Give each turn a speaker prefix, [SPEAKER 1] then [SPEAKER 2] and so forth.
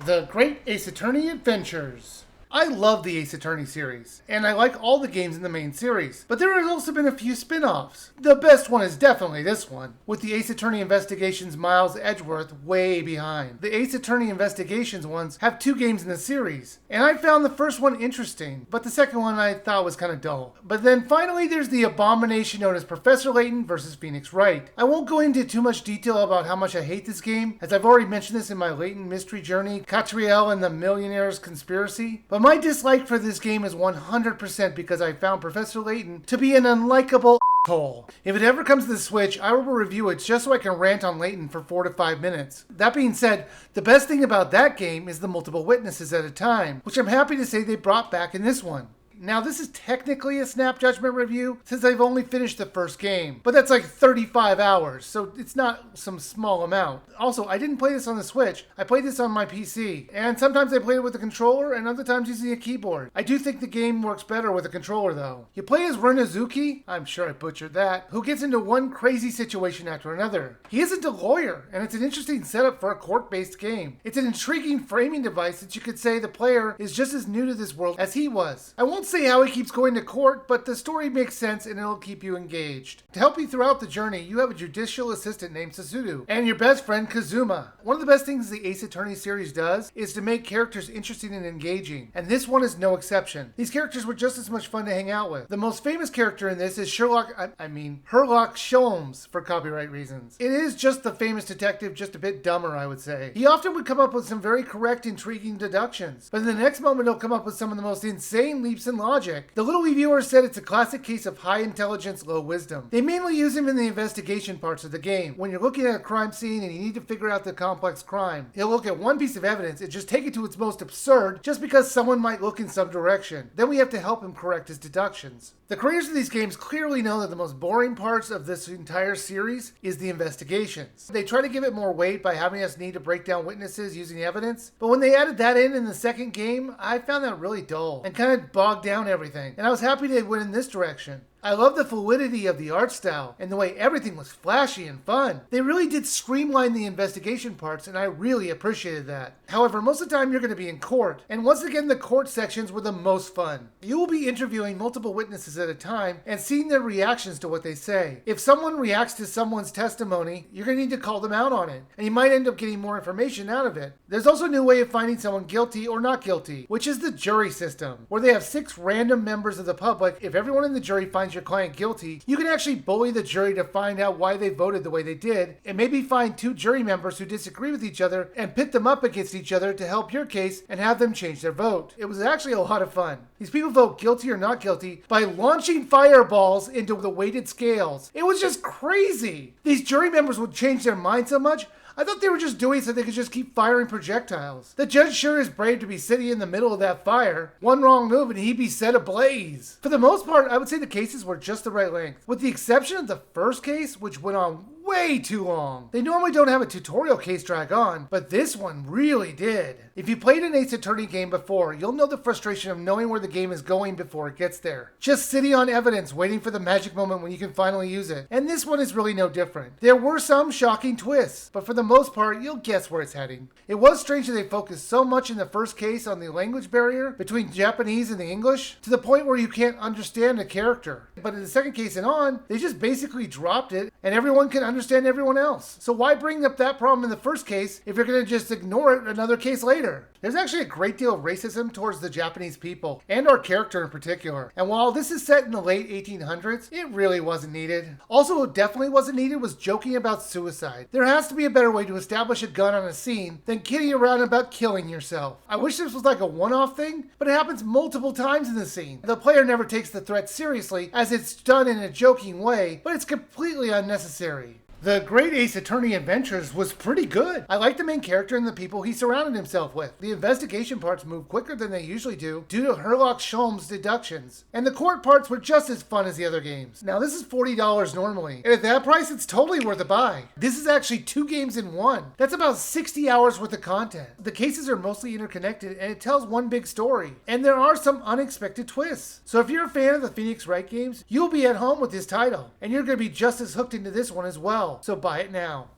[SPEAKER 1] The Great Ace Attorney Adventures. I love the Ace Attorney series, and I like all the games in the main series, but there has also been a few spin-offs. The best one is definitely this one, with the Ace Attorney Investigations Miles Edgeworth way behind. The Ace Attorney Investigations ones have 2 games in the series, and I found the first one interesting, but the second one I thought was kind of dull. But then finally there's the abomination known as Professor Layton versus Phoenix Wright. I won't go into too much detail about how much I hate this game, as I've already mentioned this in my Layton mystery journey, Catriel and the Millionaire's Conspiracy, but my dislike for this game is 100% because I found Professor Layton to be an unlikable asshole. If it ever comes to the Switch, I will review it just so I can rant on Layton for 4 to 5 minutes. That being said, the best thing about that game is the multiple witnesses at a time, which I'm happy to say they brought back in this one. Now, this is technically a snap judgment review since I've only finished the first game, but that's like 35 hours, so it's not some small amount. Also, I didn't play this on the Switch. I played this on my PC, and sometimes I played it with a controller and other times using a keyboard. I do think the game works better with a controller though. You play as Renazuki, I'm sure I butchered that, who gets into one crazy situation after another. He isn't a lawyer, and it's an interesting setup for a court-based game. It's an intriguing framing device that you could say the player is just as new to this world as he was. I won't say how he keeps going to court, but the story makes sense and it'll keep you engaged. To help you throughout the journey, you have a judicial assistant named Sasudu and your best friend Kazuma. One of the best things the Ace Attorney series does is to make characters interesting and engaging, and this one is no exception. These characters were just as much fun to hang out with. The most famous character in this is Herlock Sholmes, for copyright reasons. It is just the famous detective, just a bit dumber, I would say. He often would come up with some very correct, intriguing deductions, but in the next moment he'll come up with some of the most insane leaps in logic. The little Wiiviewer said it's a classic case of high intelligence, low wisdom. They mainly use him in the investigation parts of the game. When you're looking at a crime scene and you need to figure out the complex crime, he'll look at one piece of evidence and just take it to its most absurd just because someone might look in some direction. Then we have to help him correct his deductions. The creators of these games clearly know that the most boring parts of this entire series is the investigations. They try to give it more weight by having us need to break down witnesses using evidence, but when they added that in the second game, I found that really dull and kind of bogged down everything, and I was happy they went in this direction. I love the fluidity of the art style and the way everything was flashy and fun. They really did streamline the investigation parts, and I really appreciated that. However, most of the time you're going to be in court, and once again the court sections were the most fun. You will be interviewing multiple witnesses at a time and seeing their reactions to what they say. If someone reacts to someone's testimony, you're going to need to call them out on it, and you might end up getting more information out of it. There's also a new way of finding someone guilty or not guilty, which is the jury system, where they have 6 random members of the public. If everyone in the jury finds your client guilty, you can actually bully the jury to find out why they voted the way they did, and maybe find 2 jury members who disagree with each other and pit them up against each other to help your case and have them change their vote. It was actually a lot of fun. These people vote guilty or not guilty by launching fireballs into the weighted scales. It was just crazy. These jury members would change their mind so much, I thought they were just doing it so they could just keep firing projectiles. The judge sure is brave to be sitting in the middle of that fire. One wrong move and he'd be set ablaze. For the most part, I would say the cases were just the right length, with the exception of the first case, which went on way too long. They normally don't have a tutorial case drag on, but this one really did. If you played an Ace Attorney game before, you'll know the frustration of knowing where the game is going before it gets there. Just sitting on evidence, waiting for the magic moment when you can finally use it. And this one is really no different. There were some shocking twists, but for the most part, you'll guess where it's heading. It was strange that they focused so much in the first case on the language barrier between Japanese and the English, to the point where you can't understand a character. But in the second case and on, they just basically dropped it, and everyone can understand everyone else. So why bring up that problem in the first case if you're going to just ignore it another case later? There's actually a great deal of racism towards the Japanese people, and our character in particular. And while this is set in the late 1800s, it really wasn't needed. Also, what definitely wasn't needed was joking about suicide. There has to be a better way to establish a gun on a scene than kidding around about killing yourself. I wish this was like a one-off thing, but it happens multiple times in the scene. The player never takes the threat seriously, as it's done in a joking way, but it's completely unnecessary. The Great Ace Attorney Adventures was pretty good. I liked the main character and the people he surrounded himself with. The investigation parts moved quicker than they usually do due to Herlock Sholmes' deductions. And the court parts were just as fun as the other games. Now this is $40 normally, and at that price it's totally worth a buy. This is actually 2 games in one. That's about 60 hours worth of content. The cases are mostly interconnected and it tells one big story. And there are some unexpected twists. So if you're a fan of the Phoenix Wright games, you'll be at home with this title. And you're going to be just as hooked into this one as well. So buy it now.